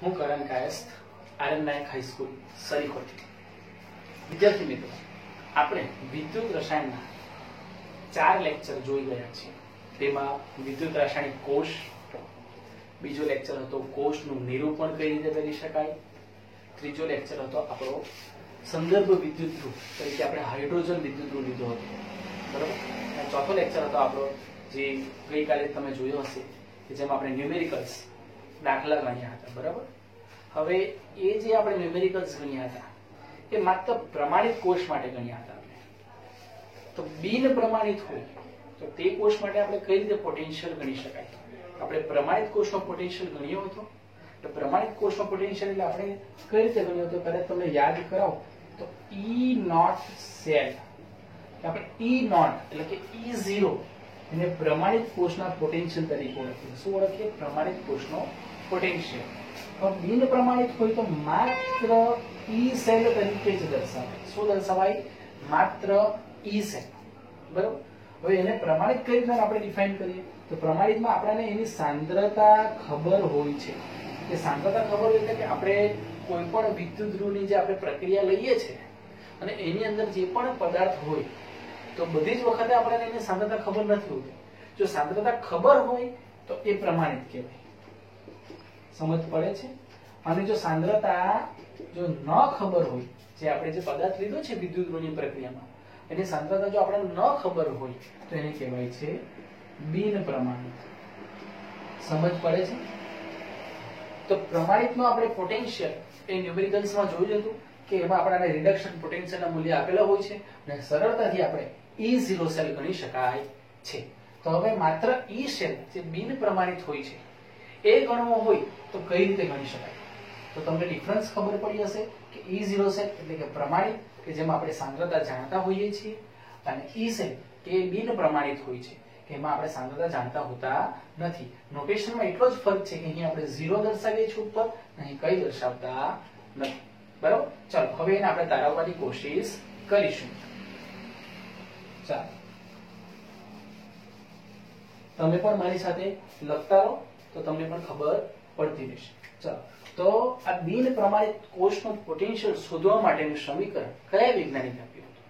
હું કરણ કાયસ્થ, આનંદ નાયક હાઈસ્કૂલ સરીકોટ. વિદ્યાર્થી મિત્રો, આપણે વિદ્યુત રસાયણના 4 લેક્ચર જોઈ ગયા છીએ. તેમાં વિદ્યુત રાસાયણિક કોષ, બીજો લેક્ચર હતો કોષનું નિરૂપણ કઈ રીતે કરી શકાય, ત્રીજો લેક્ચર હતો આપણો સંદર્ભ વિદ્યુત ધ્રુવ તરીકે આપણે હાઇડ્રોજન વિદ્યુત ધ્રુવ લીધો હતો, બરાબર. અને ચોથો લેક્ચર હતો આપણો જે ગઈકાલે તમે જોયો હશે કે જેમાં આપણે ન્યુમેરિકલ્સ દાખલા ગણ્યા હતા, બરાબર. હવે એ જે આપણે ન્યુમેરિકલ્સ ગણ્યા હતા એ માત્ર પ્રમાણિત કોષ માટે ગણ્યા હતા આપણે. તો બિન પ્રમાણિત હોય તો તે કોષ માટે આપણે કઈ રીતે પોટેન્શિયલ ગણી શકાય? આપણે પ્રમાણિત કોષનો પોટેન્શિયલ ગણ્યો હતો. તો પ્રમાણિત કોષનો પોટેન્શિયલ એટલે આપણે કઈ રીતે ગણ્યો હતો કદાચ તમને યાદ કરાવો તો E નોટ સેલ, આપણે E નોટ એટલે કે E0 એને પ્રમાણિત કોષના પોટેન્શિયલ તરીકે ઓળખીએ. શું ઓળખીએ? પ્રમાણિત કોષનો પોટેન્શિયલ. પણ બિન પ્રમાણિત હોય તો માત્ર E સેલ તરીકે જ દર્શાવાય. શું દર્શાવાય? માત્ર E સેલ, બરાબર. હવે એને પ્રમાણિત કઈ રીતે આપણે ડિફાઇન કરીએ? તો પ્રમાણિતમાં આપણને એની સાંદ્રતા ખબર હોય છે. એ સાંદ્રતા ખબર હોય એટલે કે આપણે કોઈ પણ વિદ્યુત ધ્રુવની જે આપણે પ્રક્રિયા લઈએ છીએ અને એની અંદર જે પણ પદાર્થ હોય તો બધી જ વખતે આપણને એની સાંદ્રતા ખબર નથી હોતી. જો સાંદ્રતા ખબર હોય તો એ પ્રમાણિત કહેવાય. સમજ પડે છે? અને જો સાંદ્રતા જો ન ખબર હોય, જે આપણે જે પદાર્થ લીધો છે વિદ્યુત ધ્રુવની પ્રક્રિયામાં એની સાંદ્રતા જો આપણને ન ખબર હોય તો એને કહેવાય છે બિન પ્રમાણિત. સમજ પડે છે? તો પ્રમાણિતમાં આપણે પોટેન્શિયલ એ ન્યુમેરિકલ્સમાં જોયું હતું કે એમાં આપણને રિડક્શન પોટેન્શિયલના મૂલ્ય આપેલા હોય છે અને સરળતાથી આપણે E0 સેલ ગણી શકાય છે. તો હવે માત્ર E સેલ જે બિન પ્રમાણિત હોય છે એ ગણવો હોય તો કઈ રીતે ગણી શકાય? તો તમને ડિફરન્સ ખબર પડી હશે કે E0 સેલ એટલે કે પ્રમાણિત કે જેમાં આપણે સાંદ્રતા જાણતા હોઈએ છીએ અને E સેલ કે બિન પ્રમાણિત હોય છે કે એમાં આપણે સાંદ્રતા જાણતા હોતા નથી. નોટેશનમાં એટલો જ ફરક છે કે અહીં આપણે 0 દર્શાવીએ છીએ ઉપર, અહીં કઈ દર્શાવતા નથી, બરાબર. ચાલો હવે એને આપણે તારવવાની કોશિશ કરીશું. ચાલો તમે પણ મારી સાથે લખતા રહો તો તમને પણ ખબર પડતી રહેશે. ચાલો તો આ બિન પ્રમાણિત કોષનું પોટેન્શિયલ શોધવા માટેનું સમીકરણ કયા વૈજ્ઞાનિકે આપ્યું હતું?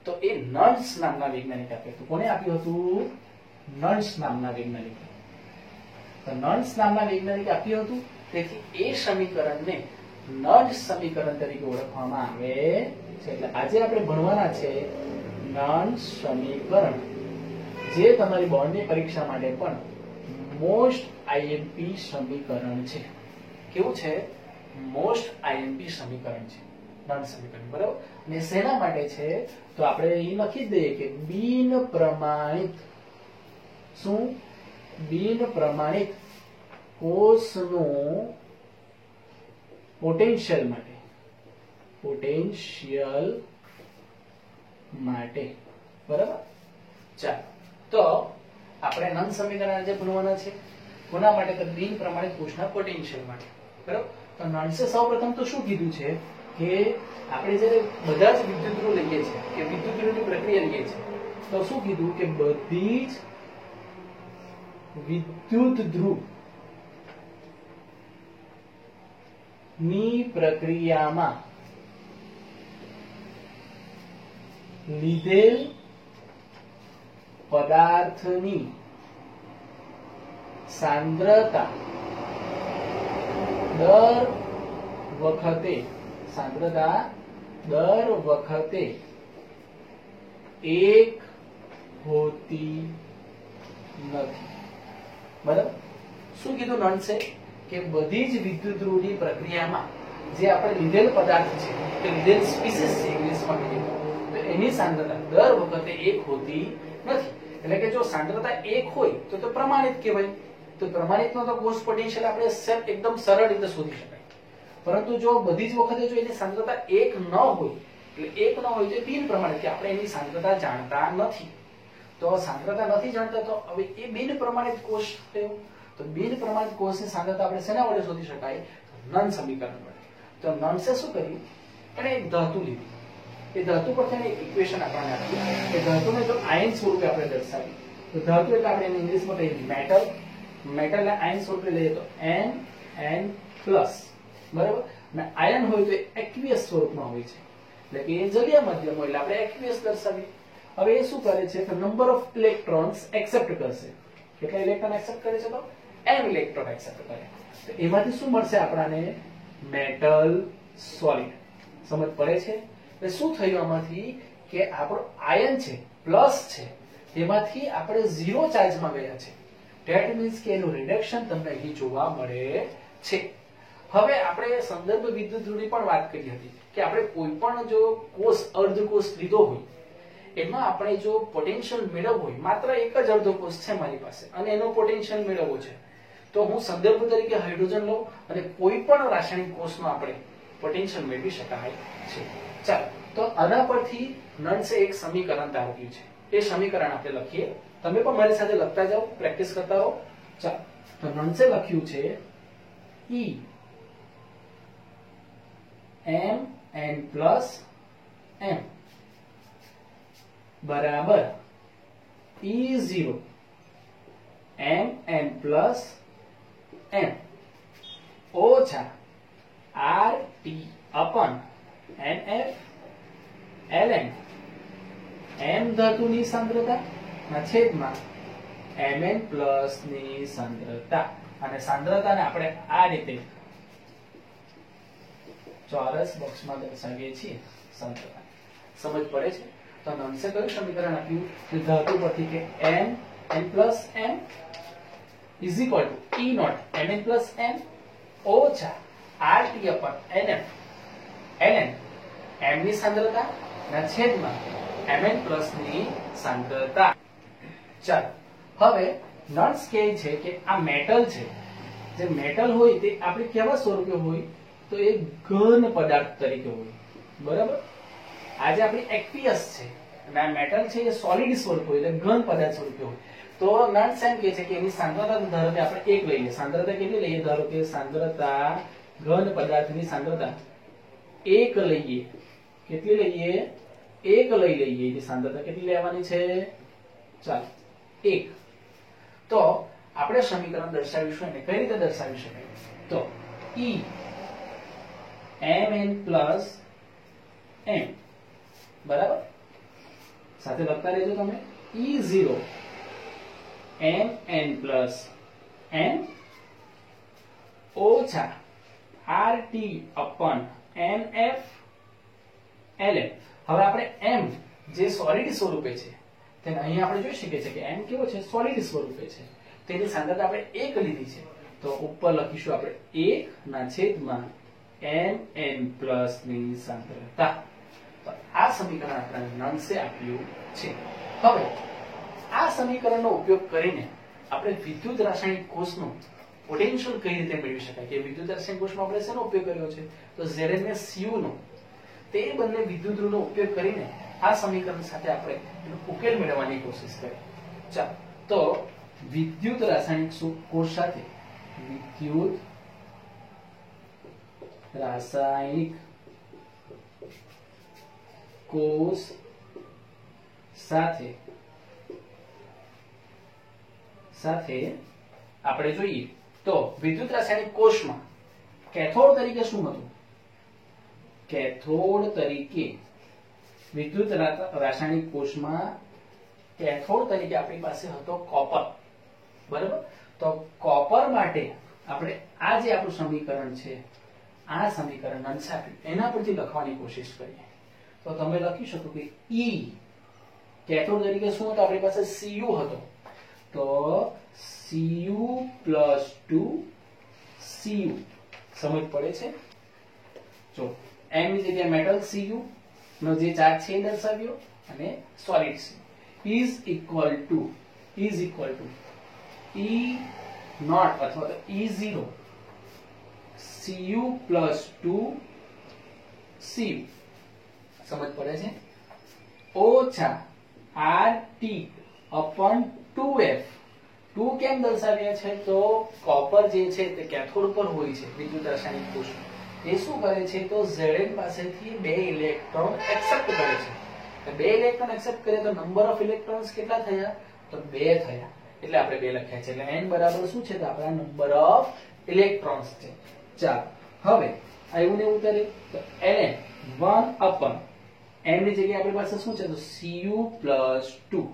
તો એ નન્સ નામના વૈજ્ઞાનિકે આપ્યું હતું. કોને આપ્યું હતું? નન્સ નામના વૈજ્ઞાનિકે. તો નન્સ નામના વૈજ્ઞાનિકે આપ્યું હતું. તેથી એ સમીકરણને નન્સ સમીકરણ તરીકે ઓળખવામાં આવે છે. એટલે આજે આપણે ભણવાના છે નન્સ સમીકરણ, જે તમારી બોર્ડની પરીક્ષા માટે પણ મોસ્ટ આઈએમપી સમીકરણ છે. કેવું છે? મોસ્ટ આઈએમપી સમીકરણ છે નન્સ સમીકરણ, બરાબર. અને શેના માટે છે? તો આપણે અહીં લખી દઈએ કે બિન પ્રમાણિત, શું? બિન પ્રમાણિત કોષનું પોટેન્શિયલ માટે, પોટેન્શિયલ માટે, બરાબર. ચાલો તો આપણે નન્સ સમીકરણ આજે ભણવાના છે. કોના માટે? તો બિન પ્રમાણિત કોષના પોટેન્શિયલ માટે, બરાબર. તો નન્સે સૌપ્રથમ તો શું કીધું છે કે આપણે જ્યારે બધા જ વિદ્યુત ધ્રુવ લઈએ છીએ કે વિદ્યુત ધ્રુવની પ્રક્રિયા લઈએ છીએ તો શું કીધું કે બધી જ વિદ્યુત ધ્રુવ ની પ્રક્રિયામાં લીધેલ પદાર્થની સાંદ્રતા દર વખતે એક હોતી નથી, બરાબર. શું કીધું નન્સે? કે બધી જ વિદ્યુત ધ્રુવની પ્રક્રિયામાં જે આપણે લીધેલ પદાર્થ છે કે લીધેલ સ્પીસીસ છે ઇંગ્લિશમાં કહીએ તો એની સાંદ્રતા દર વખતે એક હોતી નથી. એટલે કે જો સાંદ્રતા એક હોય તો તે પ્રમાણિત કહેવાય. તો પ્રમાણિતનો તો કોષ પોટેન્શિયલ આપણે એકદમ સરળ રીતે શોધી શકાય. પરંતુ જો બધી જ વખતે જો એની સાંદ્રતા એક ન હોય, એટલે એક ન હોય તો બિન પ્રમાણિત કે આપણે એની સાંદ્રતા જાણતા નથી. તો સાંદ્રતા નથી જાણતા તો હવે એ બિન પ્રમાણિત કોષ થયો. તો બિન પ્રમાણિત કોષની સાંદ્રતા આપણે શેના વડે શોધી શકાય? નન્સ સમીકરણ વડે. તો નન્સે શું કર્યું? એને એક ધાતુ લીધી. એ ધાતુ પરથી એક ઇક્વેશન આપણને આપી. એ ધાતુને જો આયન સ્વરૂપે આપણે દર્શાવીએ તો ધાતુ એટલે આપણે એને ઇંગ્લિશમાં કહીએ મેટલ. મેટલને આયન સ્વરૂપે લઈએ તો NN3 પ્લસ, બરાબર. અને આયન હોય તો એક્વિયસ સ્વરૂપમાં હોય છે, એટલે કે એ જલીય માધ્યમ હોય એટલે આપણે એક્વિયસ દર્શાવીએ. હવે એ શું કરે છે તો નંબર ઓફ ઇલેક્ટ્રોન્સ એક્સેપ્ટ કરશે. કેટલા ઇલેક્ટ્રોન એક્સેપ્ટ કરે છે તો m ઇલેક્ટ્રોન એક્સેપ્ટ કરે. તો એમાંથી શું મળશે આપણાને? Metal solid. સમજ પડે છે? એટલે શું થયું આમાંથી કે આપણો આયન છે પ્લસ છે એમાંથી આપણે 0 ચાર્જમાં ગયા છે. ધેટ મીન્સ કે એનું રિડક્શન તમને અહીં જોવા મળે છે. હવે આપણે સંદર્ભ વિદ્યુત ધ્રુવની પણ વાત કરી હતી કે આપણે કોઈ પણ જો કોષ અર્ધકોષ લીધો હોય એમાં આપણે જો પોટેન્શિયલ મેળવવું હોય, માત્ર એક જ અર્ધકોષ છે મારી પાસે અને એનો પોટેન્શિયલ મેળવવો છે, તો હું સંદર્ભ તરીકે હાઇડ્રોજન લઉં અને કોઈ પણ રાસાયણિક કોષનો આપણે પોટેન્શિયલ મેળવી શકાય છે. ચાલો, તો આના પરથી નન્સે એક સમીકરણ તારવ્યું છે. એ સમીકરણ આપણે લખીએ. તમે પણ મારી સાથે લખતા જાઓ, પ્રેક્ટિસ કરતા રહો. ચાલો, તો નન્સે લખ્યું છે E mn પ્લસ m બરાબર E0 mn પ્લસ m ઓછા RT અપન NF ln m ધાતુની સાંદ્રતા ના છેદમાં mn પ્લસ ની સાંદ્રતા. અને સાંદ્રતાને આપણે આ રીતે ચોરસ બોક્સમાં દર્શાવીએ છીએ સાંદ્રતા. સમજ પડે છે? તો નન્સે કયું સમીકરણ આપ્યું કે ધાતુ પરથી કે n plus m is equal to E naught mn plus m ઓછા RT અપન NF ln m ની સાંદ્રતા ના છેદમાં mn પ્લસ ની સાંદ્રતા. ચાલો, હવે નન્સ કહે છે કે આ મેટલ છે, જે મેટલ હોય તે આપણે કેવા સ્વરૂપે હોય તો એ ઘન પદાર્થ તરીકે હોય. બરાબર. આજે આપણી એક્વિયસ છે અને આ મેટલ છે એ સોલિડ સ્વરૂપ હોય એટલે ઘન પદાર્થ સ્વરૂપે હોય. તો નન્સ એમ કહે છે કે એની સાંદ્રતા ધારો કે આપણે 1 લઈએ. સાંદ્રતા કેટલી લઈએ? ધારો કે સાંદ્રતા ઘન પદાર્થની સાંદ્રતા 1 લઈએ. કેટલી લઈએ? 1 લઈ લઈએ. એની સાંદ્રતા કેટલી લેવાની છે? ચાલો, 1. તો આપણે સમીકરણ દર્શાવીશું એને કઈ રીતે દર્શાવી શકાય? તો E mn પ્લસ m બરાબર. સાથે લખતા રહેજો તમે. E0 mn પ્લસ m ઓછા RT અપન NF ln. હવે આપણે m જે સોલિડ સ્વરૂપે છે તેને અહીં આપણે જોઈ શકીએ છીએ કે m કેવો છે? સોલિડ સ્વરૂપે છે. તેની સાંદ્રતા આપણે 1 લીધી છે, તો ઉપર લખીશું આપણે 1 ના છેદમાં mn પ્લસ ની સાંદ્રતા. તો આ સમીકરણ આપણને નન્સે આપ્યું છે. હવે આ સમીકરણનો ઉપયોગ કરીને આપણે વિદ્યુત રાસાયણિક કોષનો પોટેન્શિયલ કઈ રીતે મેળવી શકાય? કે વિદ્યુત રાસાયણિક કોષમાં આપણે શેનો ઉપયોગ કર્યો છે? તો Zn ને Cu નો. તે બંને વિદ્યુત ધ્રુવનો ઉપયોગ કરીને આ સમીકરણ સાથે આપણે એનો ઉકેલ મેળવવાની કોશિશ કરીએ. ચાલો, તો વિદ્યુત રાસાયણિક કોષ સાથે વિદ્યુત રાસાયણિક કોષ સાથે આપણે જોઈએ તો વિદ્યુત રાસાયણિક કોષમાં કેથોડ તરીકે શું હતું? કેથોડ તરીકે વિદ્યુત રાસાયણિક કોષમાં કેથોડ તરીકે આપણી પાસે હતો કોપર. બરાબર. તો કોપર માટે આપણે આ જે આપણું સમીકરણ છે, આ સમીકરણ નન્સે આપ્યું એના પરથી લખવાની કોશિશ કરીએ. તો તમે લખી શકો કે E કેથોડ તરીકે શું હતો? આપણી પાસે Cu હતો, તો Cu પ્લસ 2 Cu. સમજ પડે છે? જો m ની જગ્યાએ મેટલ Cu નો જે ચાર્જ છે એ દર્શાવ્યો અને solid is equal to E naught અથવા તો E0 Cu પ્લસ 2 Cu. સમજ પડે છે? ઓછા RT અપન 2F. 2 કેમ દર્શાવ્યા છે? તો કોપર જે છે તે કેથોડ પર હોય છે વિદ્યુત રાસાયણિક કોષમાં. એ શું કરે છે? તો Zn પાસેથી 2 ઇલેક્ટ્રોન એક્સેપ્ટ કરે છે. 2 ઇલેક્ટ્રોન એક્સેપ્ટ કરે તો નંબર ઓફ ઇલેક્ટ્રોન્સ કેટલા થયા? તો 2 થયા. એટલે આપણે 2 લખ્યા છે. એટલે n બરાબર શું છે? તો આપણા નંબર ઓફ ઇલેક્ટ્રોન્સ છે. ચાલો હવે આ એવું ને એવું કરે તો ln 1 upon n ની જગ્યાએ આપણી પાસે શું છે તો cu + 2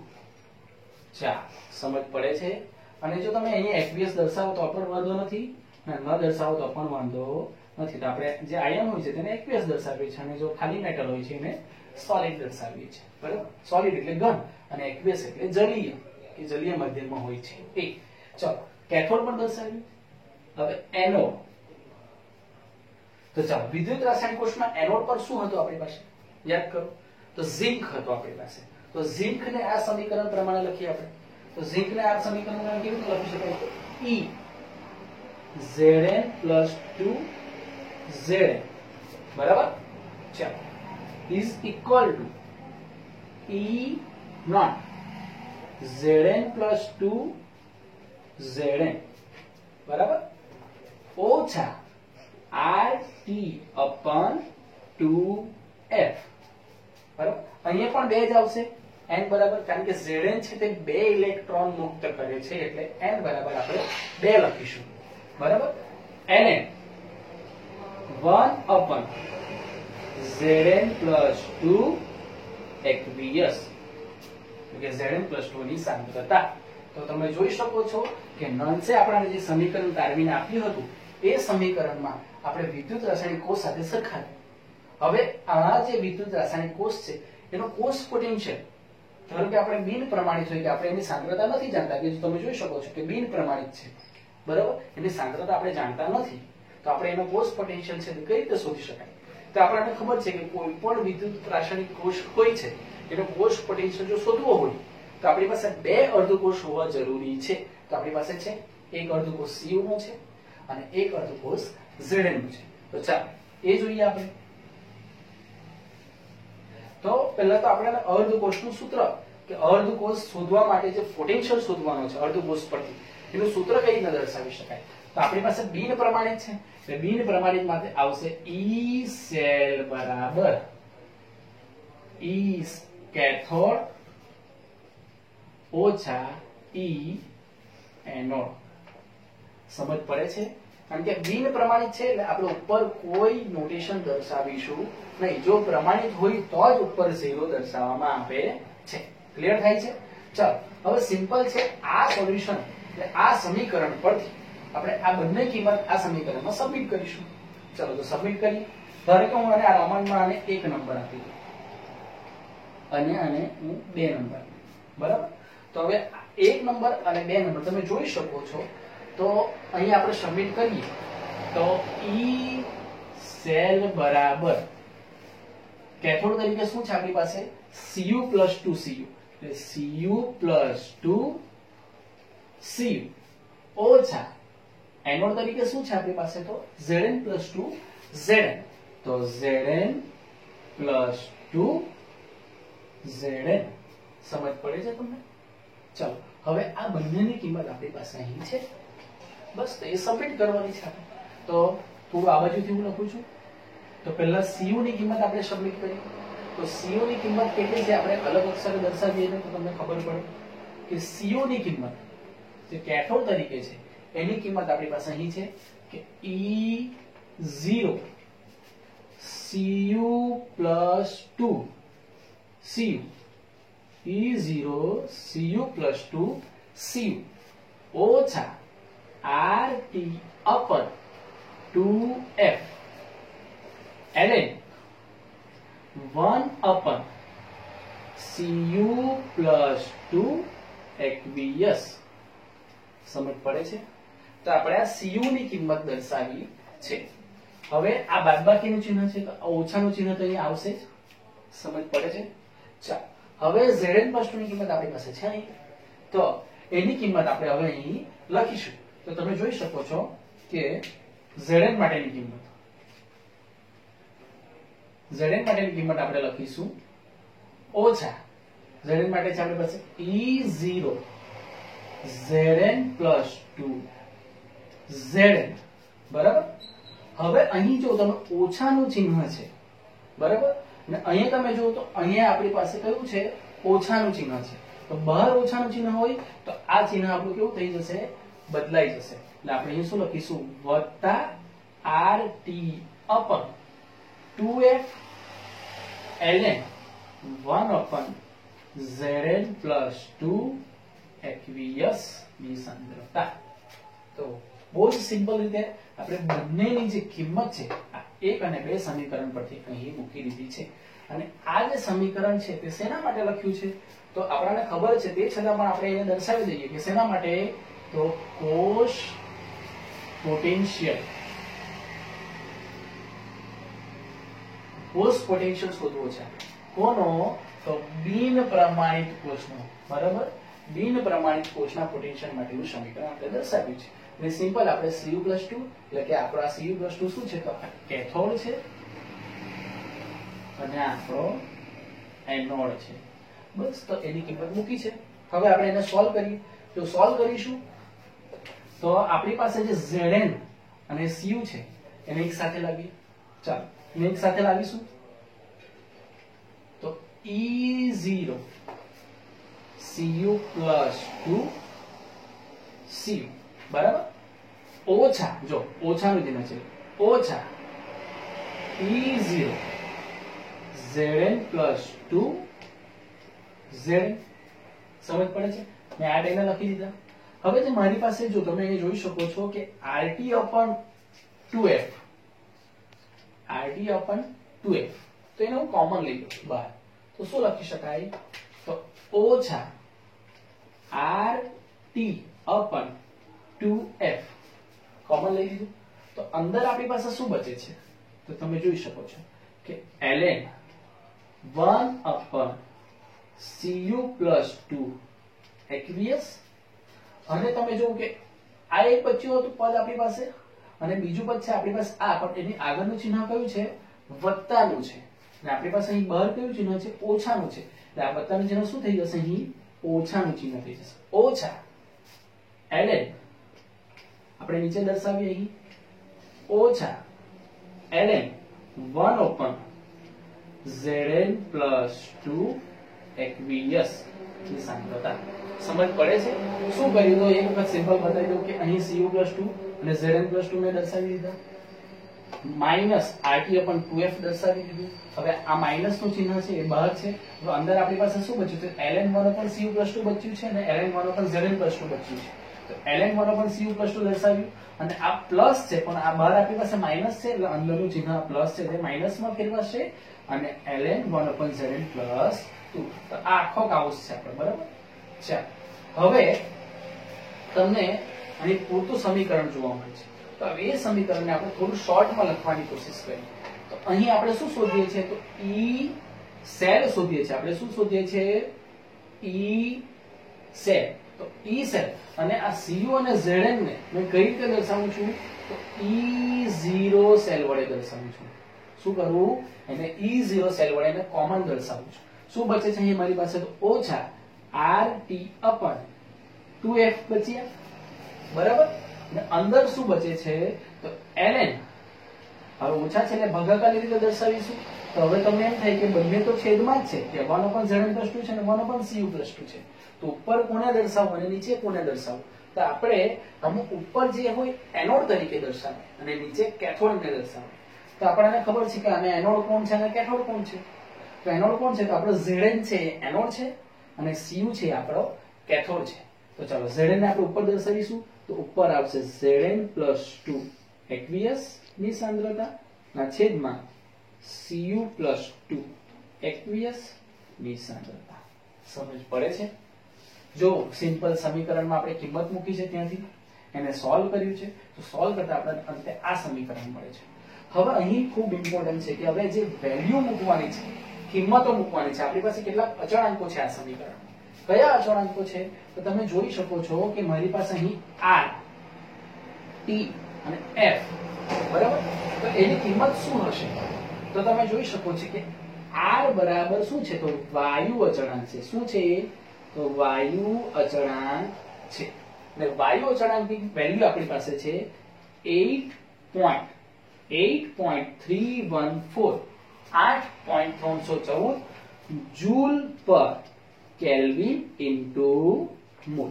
ચાલો સમજ પડે છે અને જો તમે અહીંયા એકવીએસ દર્શાવો તો પણ વાંધો નથી અને ન દર્શાવો તો પણ વાંધો નથી તો આપણે જે આયન હોય છે તેને એકવીએસ દર્શાવીએ છીએ અને જો ખાલી મેટલ હોય છે એને સોલિડ દર્શાવીએ છીએ બરાબર સોલિડ એટલે ઘન અને એકવીએસ એટલે જલીય કે જલીય માધ્યમમાં હોય છે એ ચાલો કેથોડ પણ દર્શાવ્યું હવે એનોડ તો ચાલો વિદ્યુત રાસાયણિક કોષમાં એનોડ પર શું હતું આપણી પાસે યાદ કરો તો ઝિંક હતો આપણી પાસે તો ઝિંક ને આ સમીકરણ પ્રમાણે લખીએ આપણે તો ઝિંક ને આ સમીકરણ પ્રમાણે કેવી રીતે લખી શકાય E Zn + 2 Zn બરાબર ચાલો is equal to E naught Zn + 2 Zn બરાબર ઓછા RT/2F બરાબર અહીંયા પણ બે જ આવશે n બરાબર કારણ કે Zn છે તે બે ઇલેક્ટ્રોન મુક્ત કરે છે એટલે n બરાબર આપણે 2 લખીશું બરાબર ln 1 Zn + 2 aqueous કે Zn + 2 ની સાંદ્રતા તો તમે જોઈ શકો છો કે નન્સે આપણને જે સમીકરણ તારવીને આપ્યું હતું એ સમીકરણમાં આપણે વિદ્યુત રાસાયણિક કોષ સાથે સરખાવ્યું હવે આ જે વિદ્યુત રાસાયણિક કોષ છે એનો કોષ પોટેન્શિયલ ધારો કે આપણે બિન પ્રમાણિત હોય કે આપણે એની સાંદ્રતા નથી જાણતા કે તમે જોઈ શકો છો કે બિન પ્રમાણિત છે બરાબર એની સાંદ્રતા આપણે જાણતા નથી તો આપણે એનો કોષ પોટેન્શિયલ છે તે કઈ રીતે શોધી શકાય તો આપણને ખબર છે કે કોઈ પણ વિદ્યુત રાસાયણિક કોષ હોય છે એનો કોષ પોટેન્શિયલ જો શોધવો હોય તો આપણી પાસે બે અર્ધકોષ હોવા જરૂરી છે તો આપણી પાસે છે એક અર્ધકોષ Cu નો છે અને એક અર્ધકોષ Zn નો છે તો ચાલો એ જોઈએ આપણે તો પહેલા તો આપણે અર્ધકોષનું સૂત્ર કે અર્ધકોષ શોધવા માટે જે પોટેન્શિયલ શોધવાનો છે અર્ધકોષ પરથી એનું સૂત્ર કઈ રીતે દર્શાવી શકાય તો આપણી પાસે બિન પ્રમાણિત છે એટલે બિન પ્રમાણિત માટે આવશે E સેલ બરાબર E કેથોડ ઓછા E એનોડ સમજ પડે છે કારણ કે બિન પ્રમાણિત છે એટલે આપણે ઉપર કોઈ નોટેશન દર્શાવીશું નહીં જો પ્રમાણિત હોય તો જ ઉપર 0 દર્શાવવામાં આવે છે ક્લિયર થાય છે ચાલો હવે સિમ્પલ છે આ સોલ્યુશન એટલે આ સમીકરણ પરથી આપણે આ બંને કિંમત આ સમીકરણમાં સબમિટ કરીશું ચલો તો સબમિટ કરીએ ધારો કે હું આ રોમનમાં આને 1 નંબર આપી દઉં અને આને હું 2 નંબર બરાબર તો હવે 1 નંબર અને 2 નંબર તમે જોઈ શકો છો તો અહીં આપણે સબમિટ કરીએ તો E સેલ બરાબર કેથોડ તરીકે શું છે આપણી પાસે Cu + 2 Cu એટલે Cu + 2 Cu ઓછા એનોડ તરીકે શું છે આપણી પાસે તો Zn + 2 Zn તો Zn + 2 Zn સમજ પડે છે તમને ચલો હવે આ બંનેની કિંમત આપણી પાસે અહીં છે બસ તો એ સબમિટ કરવાની છે આપણે તો થોડું આ બાજુથી હું લખું છું તો પહેલા Cu ની કિંમત આપણે સબમિટ કરીએ તો Cu ની કિંમત કેટલી છે આપણે અલગ અક્ષરે દર્શાવીએ તો તમને ખબર પડે કે Cu ની કિંમત જે કેથોડ તરીકે છે એની કિંમત આપણી પાસે અહીં છે કે E0 Cu + 2 Cu E0 Cu + 2 Cu ઓછા RT/2F ln 1 Cu + 2 aqueous સમજ પડે છે તો આપણે આ Cu ની કિંમત દર્શાવી છે હવે આ બાદબાકીનું ચિહ્ન છે તો ઓછાનું ચિહ્ન તો અહીં આવશે જ સમજ પડે છે ચાલો હવે Zn + 2 ની કિંમત આપણી પાસે છે અહીં તો એની કિંમત આપણે હવે અહીં લખીશું તો તમે જોઈ શકો છો કે Zn માટેની કિંમત આપણે લખીશું ઓછા Zn માટે છે આપણી પાસે E0 Zn + 2 Zn બરાબર હવે અહીં જો તમે ઓછાનું ચિહ્ન છે બરાબર અને અહીંયા તમે જુઓ તો અહીંયા આપણી પાસે કયું છે ઓછાનું ચિહ્ન છે તો બહાર ઓછાનું ચિહ્ન હોય તો આ ચિહ્ન આપણું કેવું થઈ જશે બદલાઈ જશે એટલે આપણે અહીં શું લખીશું વત્તા RT upon 2F ln 1 upon Zn plus 2 aqueous ની સાંદ્રતા. તો બહુ જ સિમ્પલ રીતે આપણે બંનેની જે કિંમત છે આ 1 અને 2 સમીકરણ પરથી અહીં મૂકી દીધી છે. અને આ જે સમીકરણ છે તે શેના માટે લખ્યું છે તો આપણને ખબર છે, તે છતાં પણ આપણે એને દર્શાવી દઈએ કે શેના માટે, તો કોષ પોટેન્શિયલ શોધવો છે. કોનો, તો બિન પ્રમાણિત કોષનો. બરાબર, બિન પ્રમાણિત કોષના પોટેન્શિયલ માટેનું સમીકરણ આપણે દર્શાવ્યું છે. અને સિમ્પલ આપણે Cu+2 એટલે કે આપણો આ Cu+2 શું છે, તો આ કેથોડ છે અને આ આપણો એનોડ છે. બસ, તો એની કિંમત મૂકી છે. હવે આપણે એને સોલ્વ કરીએ. તો સોલ્વ કરીશું તો આપણી પાસે જે Zn અને Cu છે એને એક સાથે લાવીએ. ચાલો એને એક સાથે લાવીશું તો E0 Cu+2 Cu બરાબર, ઓછા, જો ઓછાનું ચિહ્ન છે, ઓછા E0 Zn+2 Zn. સમજ પડે છે? મેં આ ડાયને લખી દીધા. હવે જે મારી પાસે, જો તમે અહીં જોઈ શકો છો કે RT/2F તો એને હું કોમન લઈ લઉં બહાર. તો શું લખી શકાય, તો ઓછા RT/2F કોમન લઈ લીધું. તો અંદર આપણી પાસે શું બચે છે, તો તમે જોઈ શકો છો કે ln 1/Cu+2 aqueous. અને તમે જોવો કે આ એક બચ્યું હતું પદ આપણી પાસે, અને બીજું પદ છે આપણી પાસે આ, પણ એની આગળનું ચિહ્ન કયું છે, વત્તાનું છે. અને આપણી પાસે અહીં બહાર કયું ચિહ્ન છે, ઓછાનું છે. એટલે આ વત્તાનું ચિહ્ન શું થઈ જશે, અહીં ઓછાનું ચિહ્ન થઈ જશે. ઓછા ln, આપણે નીચે દર્શાવીએ અહીં, ઓછા ln 1/Zn+2 aqueous ની સાંદ્રતા. સમજ પડે છે? શું કર્યું, તો એક વખત સિમ્પલ બતાવી દઉં કે અહીં Cu+2 અને Zn+2 મેં દર્શાવી દીધા, -RT/2F દર્શાવી દીધું. હવે આ માઇનસ નું ચિહ્ન છે એ બહાર છે, તો અંદર આપણી પાસે શું બચ્યું છે, ln 1/Cu+2 બચ્યું છે અને ln 1/Zn+2 બચ્યું છે. તો ln 1/Cu+2 દર્શાવ્યું, અને આ પ્લસ છે પણ આ બહાર આપણી પાસે માઇનસ છે, એટલે અંદરનું ચિહ્ન પ્લસ છે તે માઇનસમાં ફેરવાશે, અને ln 1/Zn+2. તો આ આખો કાઉસ છે આપણો. બરાબર. ચાલો હવે તમને અહીં પૂરતું સમીકરણ જોવા મળે છે. તો હવે એ સમીકરણને આપણે થોડું શોર્ટમાં લખવાની કોશિશ કરીએ. તો અહીં આપણે શું શોધીએ છીએ, તો E સેલ શોધીએ છીએ. આપણે શું શોધીએ છીએ, E સેલ. તો E સેલ અને આ Cu અને Zn ને મેં કઈ રીતે દર્શાવું છું, તો E0 સેલ વડે દર્શાવું છું. શું કરવું, એને E0 સેલ વડે એને કોમન દર્શાવું છું. શું બચે છે અહીં મારી પાસે, તો ઓછા RT/2F બચ્યા. બરાબર. અને અંદર શું બચે છે, તો ln. હવે ઓછા છે એટલે ભાગાકારની રીતે દર્શાવીશું. તો હવે તમને એમ થાય કે બંને તો છેદમાં જ છે, કે 1/Zn+2 છે અને 1/Cu+2 છે. તો ઉપર કોને દર્શાવવું અને નીચે કોને દર્શાવવું, તો આપણે અમુક ઉપર જે હોય એનોડ તરીકે દર્શાવે અને નીચે કેથોડને દર્શાવે. તો આપણને ખબર છે કે આને એનોડ કોણ છે અને કેથોડ કોણ છે. તો એનોડ કોણ છે, તો આપણો Zn છે એ એનોડ છે અને Cu છે એ આપણો કેથોડ છે. તો ચાલો Zn ને આપણે ઉપર દર્શાવીશું. તો ઉપર આવશે Zn+2 aqueous ની સાંદ્રતા ના છેદમાં Cu+2 aqueous ની સાંદ્રતા. સમજ પડે છે? જો સિમ્પલ સમીકરણમાં આપણે કિંમત મૂકી છે, ત્યાંથી એને સોલ્વ કર્યું છે. તો સોલ્વ કરતા આપણને અંતે આ સમીકરણ મળે છે. હવે અહીં ખૂબ ઇમ્પોર્ટન્ટ છે કે હવે જે વેલ્યુ મૂકવાની છે, કિંમતો મૂકવાની છે. આપણી પાસે કેટલાક અચળાંકો છે આ સમીકરણ. કયા અચળાંકો છે, તો તમે જોઈ શકો છો કે મારી પાસે અહીં R, T અને F. બરાબર. તો એની કિંમત શું હશે, તો તમે જોઈ શકો છો કે R બરાબર શું છે, તો વાયુ અચળાંક છે. શું છે, તો વાયુ અચળાંક છે. અને વાયુ અચળાંકની વેલ્યુ આપણી પાસે છે 8.314 જૂલ પર કેલ્વિન ઇન્ટુ મોલ.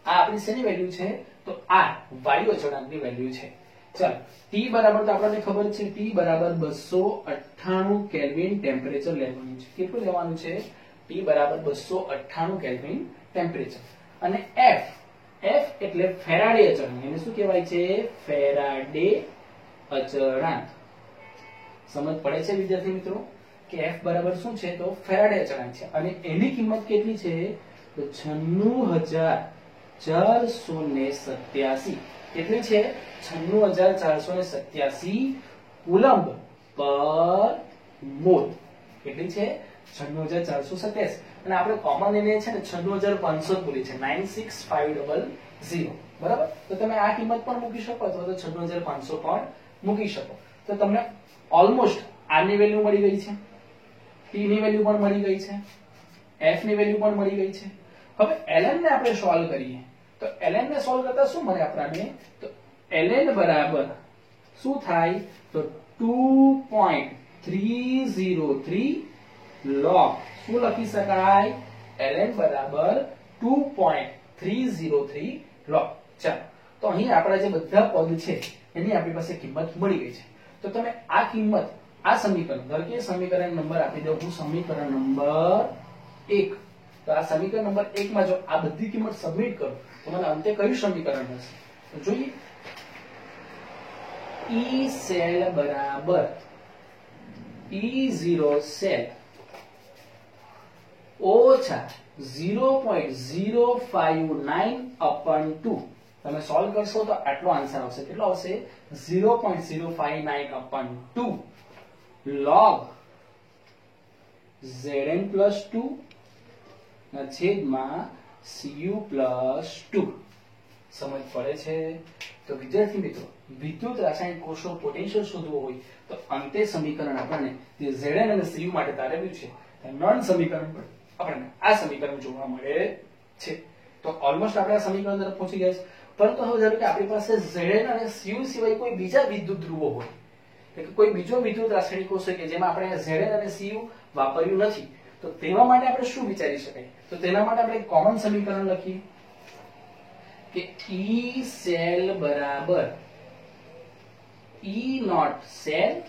આ આપણી શેની વેલ્યુ છે, તો આ વાયુ અચળાંકની વેલ્યુ છે. ચાલો T બરાબર તો આપણને ખબર છે T બરાબર 298 કેલ્વિન ટેમ્પરેચર લેવાનું છે. કેટલું લેવાનું છે? T બરાબર 298 કેલ્વિન ટેમ્પરેચર. અને F એટલે ફેરાડે અચળાંક. એને શું કહેવાય છે? ફેરાડે અચળાંક. સમજ પડે છે વિદ્યાર્થી મિત્રો કે F બરાબર શું છે? તો ફેરાડે અચળાંક છે. અને એની કિંમત કેટલી છે? તો 96487. કેટલી છે? 96487 કુલંબ પર મોલ. કેટલી છે? 96487. અને આપણે કોમન એને છે ને 96500 બોલી છે, 96500. બરાબર? તો તમે આ કિંમત પણ મૂકી શકો અથવા તો 96500 પણ મૂકી શકો. તો તમને ઓલમોસ્ટ R ની વેલ્યુ મળી ગઈ છે, T ની વેલ્યુ પણ મળી ગઈ છે, F ની વેલ્યુ પણ મળી ગઈ છે. હવે ln ને આપણે સોલ્વ કરીએ તો ln ને સોલ્વ કરતા શું મળે આપણને? તો ln બરાબર શું થાય? તો 2.303 log. શું લખી શકાય? ln બરાબર 2.303 log. ચાલો તો અહીં આપણા જે બધા પદ છે એની આપણી પાસે કિંમત મળી ગઈ છે. તો તમે આ કિંમત, આ સમીકરણ, ધારો કે સમીકરણ નંબર આપી દઉં હું, સમીકરણ નંબર 1. તો આ સમીકરણ નંબર 1 માં જો આ બધી કિંમત સબમિટ કરો તો મને અંતે કયું સમીકરણ મળશે? તો જોઈએ, E સેલ બરાબર E0 સેલ ઓછા 0.059/2. તમે સોલ્વ કરશો તો આટલો આન્સર આવશે. કેટલો આવશે? 0.059/2 log Zn+2 ના છેદમાં Cu+2. સમજ પડે છે? તો વિદ્યાર્થી મિત્રો, વિદ્યુત રાસાયણિક કોષનો પોટેન્શિયલ શોધવો હોય તો અંતે સમીકરણ આપણને જે Zn અને Cu માટે તારવ્યું છે નન સમીકરણ પર આપણને આ સમીકરણ જોવા મળે છે. તો ઓલમોસ્ટ આપણે આ સમીકરણ તરફ પહોંચી ગયા છે. પરંતુ હવે ધારો કે આપણી પાસે Zn અને Cu સિવાય કોઈ બીજા વિદ્યુત ધ્રુવો હોય, એટલે કોઈ બીજો વિદ્યુત રાસાયણિક કોષ હોય કે જેમાં આપણે Zn અને Cu વાપર્યું નથી, તો તેના માટે આપણે શું વિચારી શકાય? તો તેના માટે આપણે કોમન સમીકરણ લખીએ કે E સેલ બરાબર E0 સેલ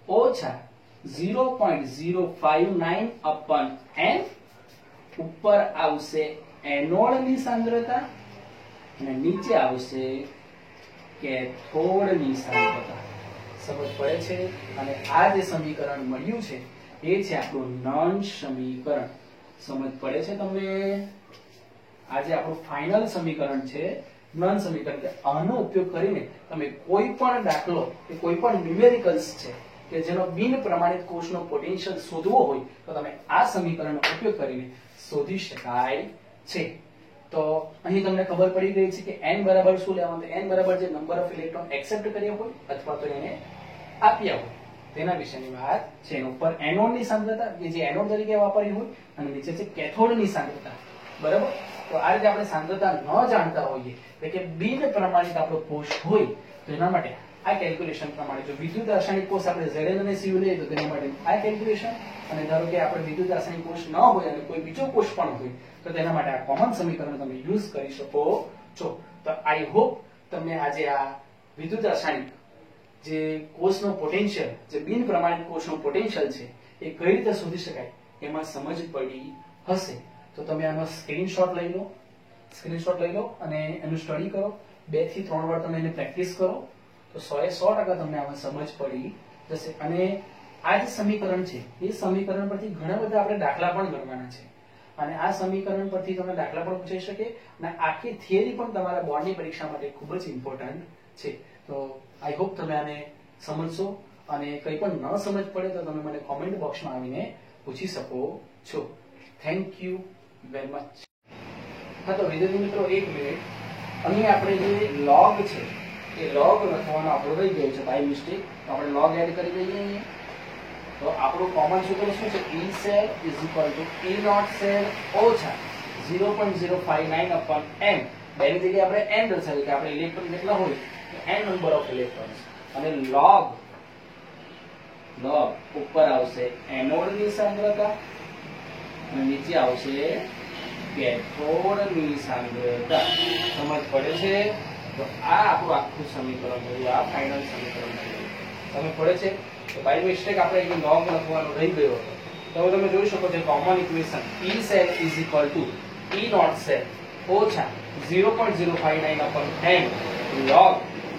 ઓછા 0.059/n. ઉપર આવશે એનોડની સાંદ્રતા અને નીચે આવશે કેથોડની સાંદ્રતા. સમજ પડે છે? અને આ જે સમીકરણ મળ્યું છે એ છે આપણું નન સમીકરણ. સમજ પડે છે તમને? આ જે આપણું ફાઇનલ સમીકરણ છે નન સમીકરણ. આનો ઉપયોગ કરીને તમે કોઈ પણ દાખલો કે કોઈ પણ ન્યુમેરિકલ્સ છે કે જેનો બિન પ્રમાણિત કોષનો પોટેન્શિયલ શોધવો હોય તો તમે આ સમીકરણનો ઉપયોગ કરીને શોધી શકાય છે. તો અહીં તમને ખબર પડી ગઈ છે કે n બરાબર શું લેવાનું? n બરાબર જે નંબર ઓફ ઇલેક્ટ્રોન એક્સેપ્ટ કર્યા હોય અથવા તો એને આપ્યા હોય તેના વિશેની વાત છે. એના ઉપર એનોડની સાંદ્રતા કે જે એનોડ તરીકે વાપરી હોય અને નીચે છે કેથોડની સાંદ્રતા. બરાબર? તો આ રીતે આપણે સાંદ્રતા ન જાણતા હોઈએ, એટલે કે બિન પ્રમાણિત આપણો કોષ હોય તો એના માટે આ કેલ્ક્યુલેશન પ્રમાણે જો વિદ્યુત રાસાયણિક કોષ આપણે Zn અને Cu લઈએ તો તેના માટે આ કેલ્ક્યુલેશન, અને ધારો કે આપણે વિદ્યુત રાસાયણિક કોષ ન હોય અને કોઈ બીજો કોષ પણ હોય તો તેના માટે આ કોમન સમીકરણ તમે યુઝ કરી શકો છો. તો આઈ હોપ તમને આજે આ વિદ્યુત રાસાયણિક જે કોષનો પોટેન્શિયલ, જે બિન પ્રમાણિત કોષનો પોટેન્શિયલ છે એ કઈ રીતે શોધી શકાય એમાં સમજ પડી હશે. તો તમે આનો સ્ક્રીનશોટ લઈ લો અને એનું સ્ટડી કરો. 2 થી 3 વાર તમે એને પ્રેક્ટિસ કરો તો 100% તમને આમાં સમજ પડી જશે. અને આ જે સમીકરણ છે એ સમીકરણ પરથી ઘણા બધા આપણે દાખલા પણ ગણવાના છે અને આ સમીકરણ પરથી તમને દાખલા પણ પૂછાઈ શકે અને આખી થિયરી પણ તમારા બોર્ડની પરીક્ષા માટે ખૂબ જ ઇમ્પોર્ટન્ટ છે. તો આઈ હોપ તમે આને સમજશો અને કંઈ પણ ન સમજ પડે તો તમે મને કોમેન્ટ બોક્સમાં આવીને પૂછી શકો છો. Thank you very much. હા, તો વિદ્યાર્થી મિત્રો એક મિનિટ, અહીં આપણે જે લોગ છે એ લોગ લખવાનો આપણો રહી ગયો છે બાય મિસ્ટેક, તો આપણે લોગ એડ કરી દઈએ અહીંયા. તો આપણું કોમન સૂત્ર શું છે? E સેલ E0 સેલ ઓછા 0.059/n. બેની જગ્યાએ આપણે n દર્શાવ્યું કે આપણે ઇલેક્ટ્રોન કેટલા હોય n નંબર ઓફ ઇલેક્ટ્રોન્સ, અને લોગ ઉપર આવશે એનોડની સાંદ્રતા અને નીચે આવશે કેથોડની સાંદ્રતા. સમજ પડે છે? તો આ આપણું આખું સમીકરણ થયું, આ ફાઇનલ સમીકરણ થયું. તમે પડે છે તો બાય મિસ્ટેક આપણે અહીં લોગ લખવાનું રહી ગયો હતો. તો તમે જોઈ શકો છો common equation E cell is equal to E naught cell ઓછા 0.059 n log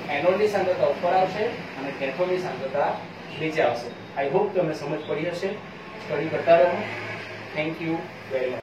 એનોડ ની સાંદ્રતા ઉપર આવશે અને કેથોડ ની સાંદ્રતા નીચે આવશે. આઈ હોપ તમને સમજ પડી હશે. સ્ટડી કરતા રહો. Thank you very much.